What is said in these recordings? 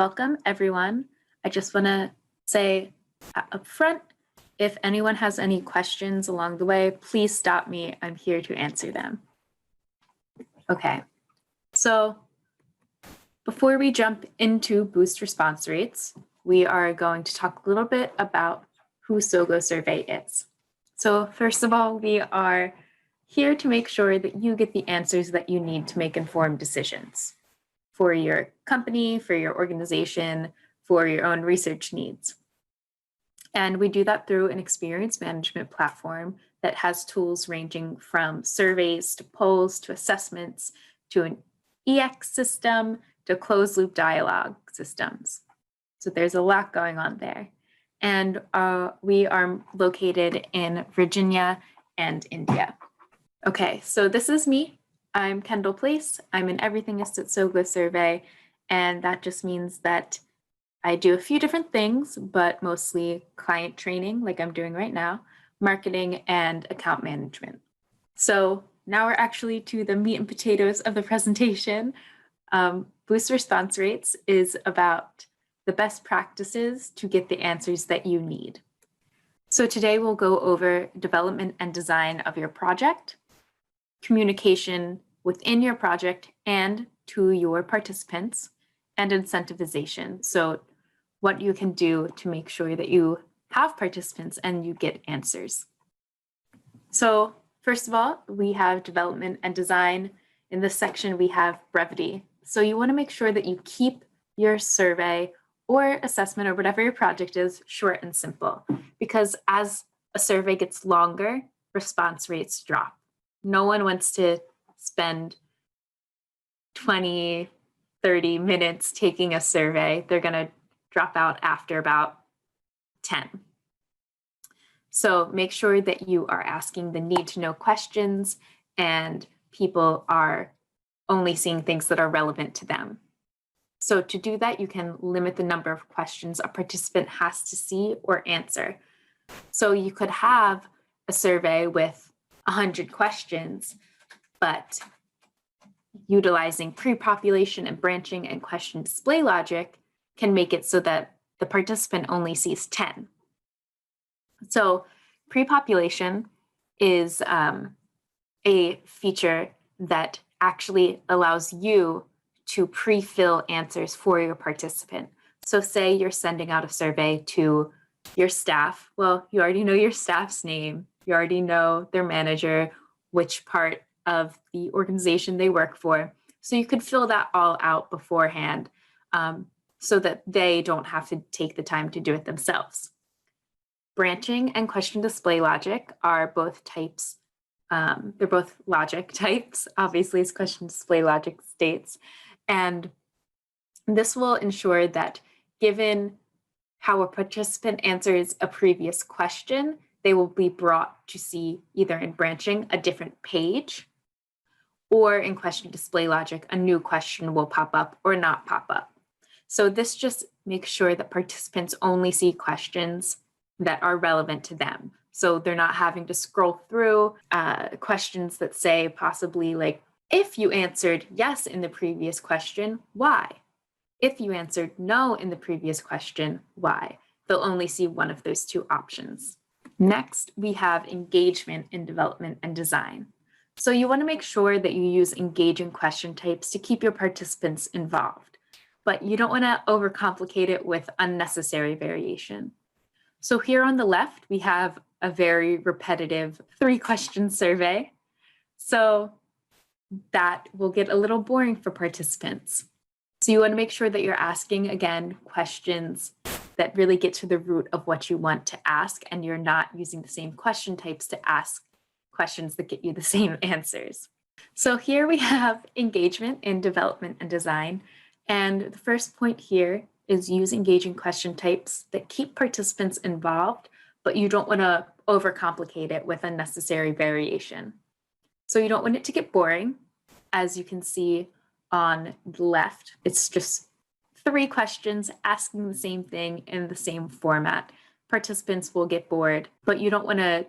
Welcome, everyone. I just want to say up front, if anyone has any questions along the way, please stop me. I'm here to answer them. Okay, so before we jump into boost response rates, we are going to talk a little bit about who SoGoSurvey is. So first of all, we are here to make sure that you get the answers that you need to make informed decisions for your company, for your organization, for your own research needs. And we do that through an experience management platform that has tools ranging from surveys to polls to assessments to an EX system to closed loop dialogue systems. So there's a lot going on there. And we are located in Virginia and India. Okay, so this is me. I'm Kendall Place. I'm an everythingist at SoGoSurvey, and that just means that I do a few different things, but mostly client training, like I'm doing right now, marketing, and account management. So now we're actually to the meat and potatoes of the presentation. Boost response rates is about the best practices to get the answers that you need. So today we'll go over development and design of your project, communication within your project and to your participants, and incentivization. So what you can do to make sure that you have participants and you get answers. So first of all, we have development and design. In this section, we have brevity. So you want to make sure that you keep your survey or assessment or whatever your project is short and simple, because as a survey gets longer, response rates drop. No one wants to spend 20, 30 minutes taking a survey. They're going to drop out after about 10. So make sure that you are asking the need to know questions and people are only seeing things that are relevant to them. So to do that, you can limit the number of questions a participant has to see or answer. So you could have a survey with 100 questions, but utilizing pre-population and branching and question display logic can make it so that the participant only sees 10. So pre-population is a feature that actually allows you to pre-fill answers for your participant. So say you're sending out a survey to your staff. Well, you already know your staff's name. You already know their manager, which part of the organization they work for. So you could fill that all out beforehand so that they don't have to take the time to do it themselves. Branching and question display logic are both types. They're both logic types, obviously, as question display logic states. And this will ensure that given how a participant answers a previous question, they will be brought to see either in branching a different page or in question display logic, a new question will pop up or not pop up. So this just makes sure that participants only see questions that are relevant to them. So they're not having to scroll through questions that say possibly like, if you answered yes in the previous question, why? If you answered no in the previous question, why? They'll only see one of those two options. Next, we have engagement in development and design. So you want to make sure that you use engaging question types to keep your participants involved, but you don't want to overcomplicate it with unnecessary variation. So here on the left, we have a very repetitive 3-question survey. So that will get a little boring for participants. So you want to make sure that you're asking, again, questions that really get to the root of what you want to ask, and you're not using the same question types to ask questions that get you the same answers. So here we have engagement in development and design. And the first point here is use engaging question types that keep participants involved, but you don't want to overcomplicate it with unnecessary variation. So you don't want it to get boring. As you can see on the left, it's just 3 questions asking the same thing in the same format. Participants will get bored, but you don't want to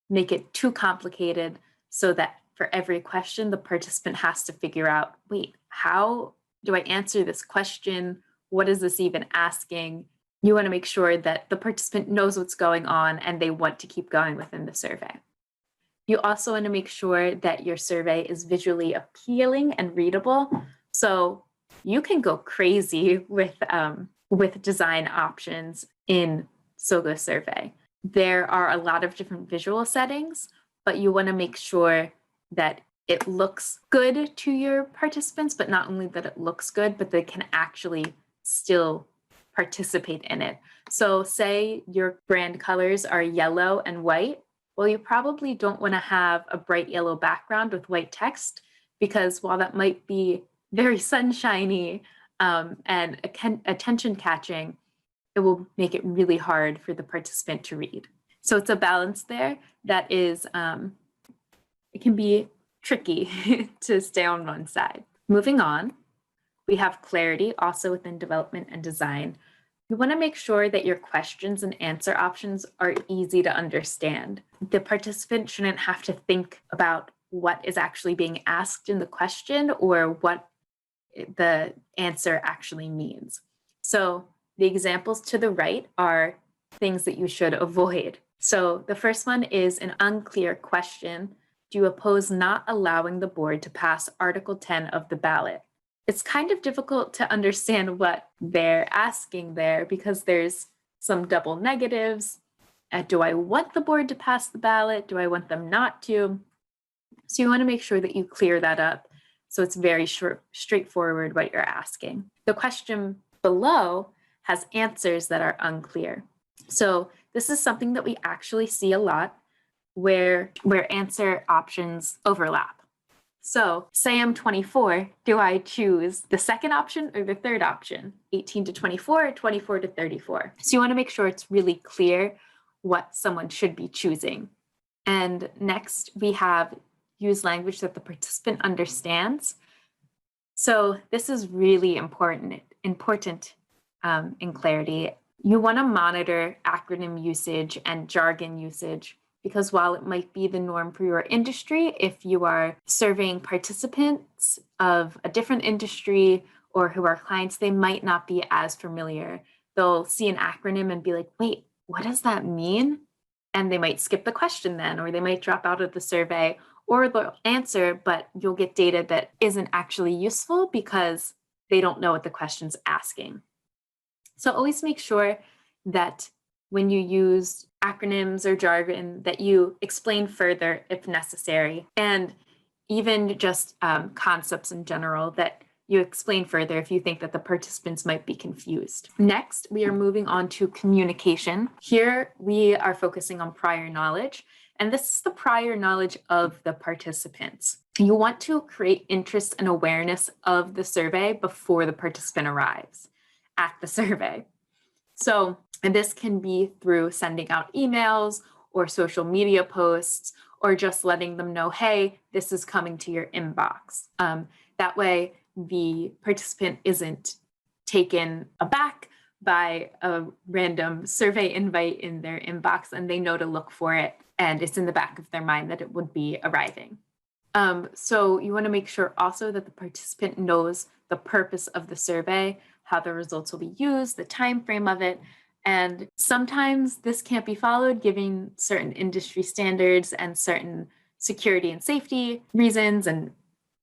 make it too complicated so that for every question, the participant has to figure out, wait, how do I answer this question? what is this even asking? You want to make sure that the participant knows what's going on and they want to keep going within the survey. You also want to make sure that your survey is visually appealing and readable. So you can go crazy with design options in SoGoSurvey. There are a lot of different visual settings, but you want to make sure that it looks good to your participants, but not only that it looks good, but they can actually still participate in it. So say your brand colors are yellow and white. Well, you probably don't want to have a bright yellow background with white text, because while that might be very sunshiny and attention catching, it will make it really hard for the participant to read. So it's a balance there that is, it can be tricky to stay on one side. Moving on, we have clarity also within development and design. You want to make sure that your questions and answer options are easy to understand. The participant shouldn't have to think about what is actually being asked in the question or what the answer actually means. So the examples to the right are things that you should avoid. So the first one is an unclear question. Do you oppose not allowing the board to pass Article 10 of the ballot? It's kind of difficult to understand what they're asking there because there's some double negatives. Do I want the board to pass the ballot? Do I want them not to? So you want to make sure that you clear that up so it's very straightforward what you're asking. The question below has answers that are unclear. So this is something that we actually see a lot where answer options overlap. So say I'm 24, do I choose the second option or the third option? 18 to 24 or 24 to 34? So you want to make sure it's really clear what someone should be choosing. And next we have use language that the participant understands. So this is really important in clarity. You want to monitor acronym usage and jargon usage, because while it might be the norm for your industry, if you are surveying participants of a different industry or who are clients, they might not be as familiar. They'll see an acronym and be like, wait, what does that mean? And they might skip the question then, or they might drop out of the survey, or they'll answer, but you'll get data that isn't actually useful because they don't know what the question's asking. So always make sure that when you use acronyms or jargon that you explain further if necessary, and even just concepts in general that you explain further if you think that the participants might be confused. Next, we are moving on to communication. Here we are focusing on prior knowledge, and this is the prior knowledge of the participants. You want to create interest and awareness of the survey before the participant arrives at the survey. So, and this can be through sending out emails or social media posts, or just letting them know, hey, this is coming to your inbox. That way, the participant isn't taken aback by a random survey invite in their inbox, and they know to look for it, and it's in the back of their mind that it would be arriving. So you want to make sure also that the participant knows the purpose of the survey, how the results will be used, the time frame of it. And sometimes this can't be followed given certain industry standards and certain security and safety reasons and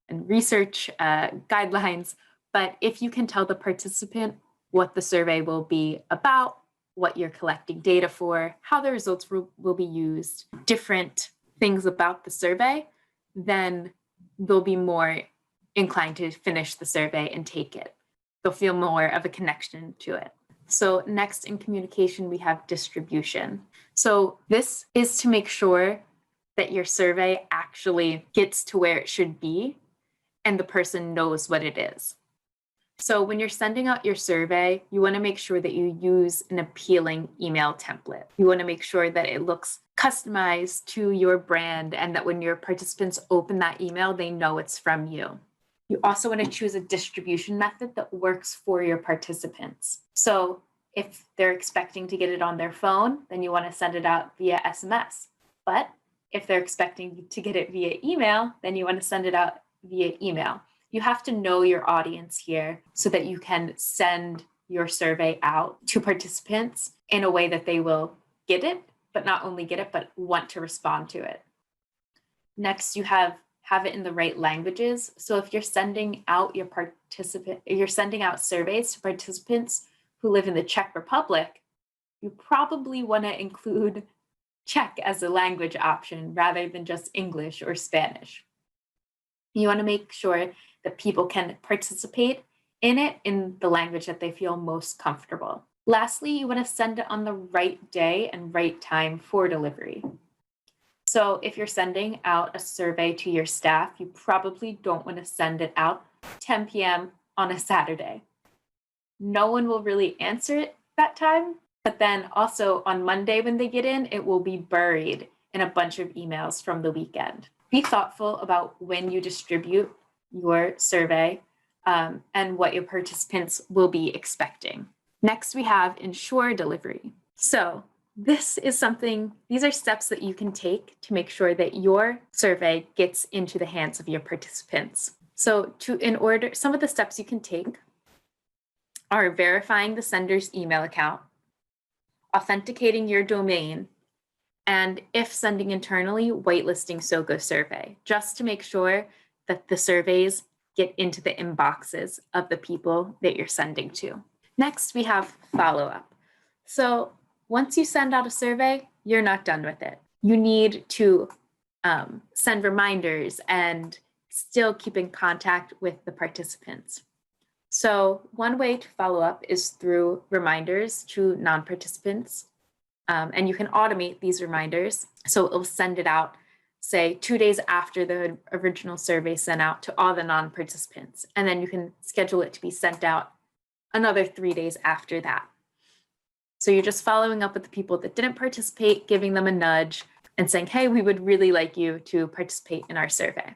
research guidelines. But if you can tell the participant what the survey will be about, what you're collecting data for, how the results will be used, different things about the survey, then they'll be more inclined to finish the survey and take it. They'll feel more of a connection to it. So next in communication, we have distribution. So this is to make sure that your survey actually gets to where it should be and the person knows what it is. So when you're sending out your survey, you want to make sure that you use an appealing email template. You want to make sure that it looks customized to your brand and that when your participants open that email, they know it's from you. You also want to choose a distribution method that works for your participants. So if they're expecting to get it on their phone, then you want to send it out via SMS. But if they're expecting to get it via email, then you want to send it out via email. You have to know your audience here so that you can send your survey out to participants in a way that they will get it, but not only get it, but want to respond to it. Next, you have it in the right languages. So if you're sending out you're sending out surveys to participants who live in the Czech Republic, you probably want to include Czech as a language option rather than just English or Spanish. You want to make sure that people can participate in it in the language that they feel most comfortable. Lastly, you want to send it on the right day and right time for delivery. So if you're sending out a survey to your staff, you probably don't want to send it out 10 p.m. on a Saturday. No one will really answer it that time, but then also on Monday when they get in, it will be buried in a bunch of emails from the weekend. Be thoughtful about when you distribute your survey and what your participants will be expecting. Next, we have ensure delivery. So these are steps that you can take to make sure that your survey gets into the hands of your participants. So some of the steps you can take are verifying the sender's email account, authenticating your domain, and if sending internally, whitelisting SoGoSurvey, just to make sure that the surveys get into the inboxes of the people that you're sending to. Next, we have follow-up. So once you send out a survey, you're not done with it. You need to send reminders and still keep in contact with the participants. So one way to follow up is through reminders to non-participants. And you can automate these reminders. So it'll send it out, say 2 days after the original survey sent out to all the non-participants. And then you can schedule it to be sent out another 3 days after that. So you're just following up with the people that didn't participate, giving them a nudge and saying, hey, we would really like you to participate in our survey.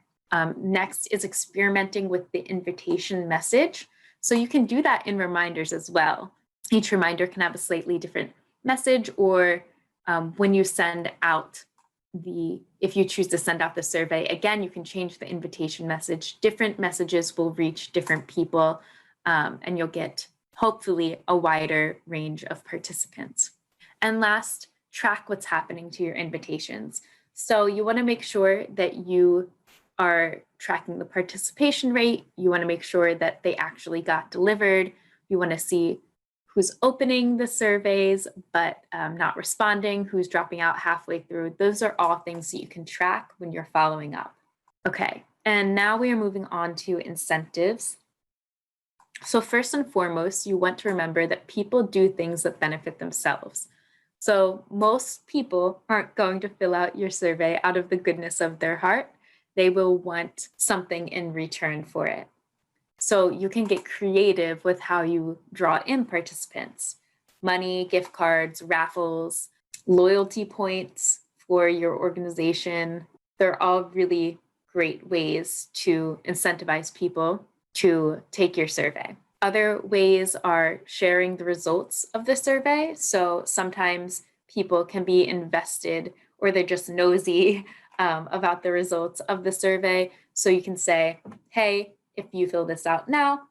Next is experimenting with the invitation message. So you can do that in reminders as well. Each reminder can have a slightly different message, or when you send out if you choose to send out the survey, again, you can change the invitation message. Different messages will reach different people, and you'll get hopefully a wider range of participants. And last, track what's happening to your invitations. So you want to make sure that you are tracking the participation rate. You want to make sure that they actually got delivered. You want to see who's opening the surveys but not responding, who's dropping out halfway through. Those are all things that you can track when you're following up. Okay, and now we are moving on to incentives. So first and foremost, you want to remember that people do things that benefit themselves. So most people aren't going to fill out your survey out of the goodness of their heart. They will want something in return for it. So you can get creative with how you draw in participants. Money, gift cards, raffles, loyalty points for your organization. They're all really great ways to incentivize people to take your survey. Other ways are sharing the results of the survey. So sometimes people can be invested or they're just nosy about the results of the survey. So you can say, hey, if you fill this out now,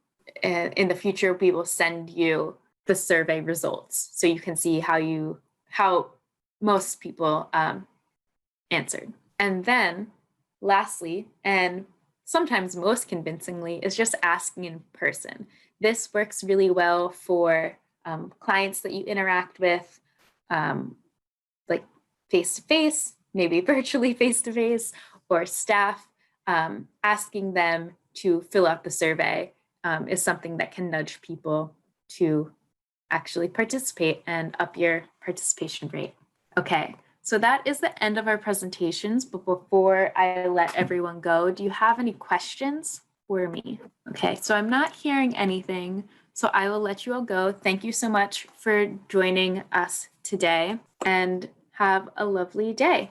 in the future, we will send you the survey results. So you can see how most people answered. And then lastly, and sometimes most convincingly, is just asking in person. This works really well for clients that you interact with, like face-to-face, maybe virtually face-to-face, or staff. Asking them to fill out the survey is something that can nudge people to actually participate and up your participation rate. Okay, so that is the end of our presentations, but before I let everyone go, do you have any questions for me? Okay, so I'm not hearing anything, so I will let you all go. Thank you so much for joining us today and have a lovely day.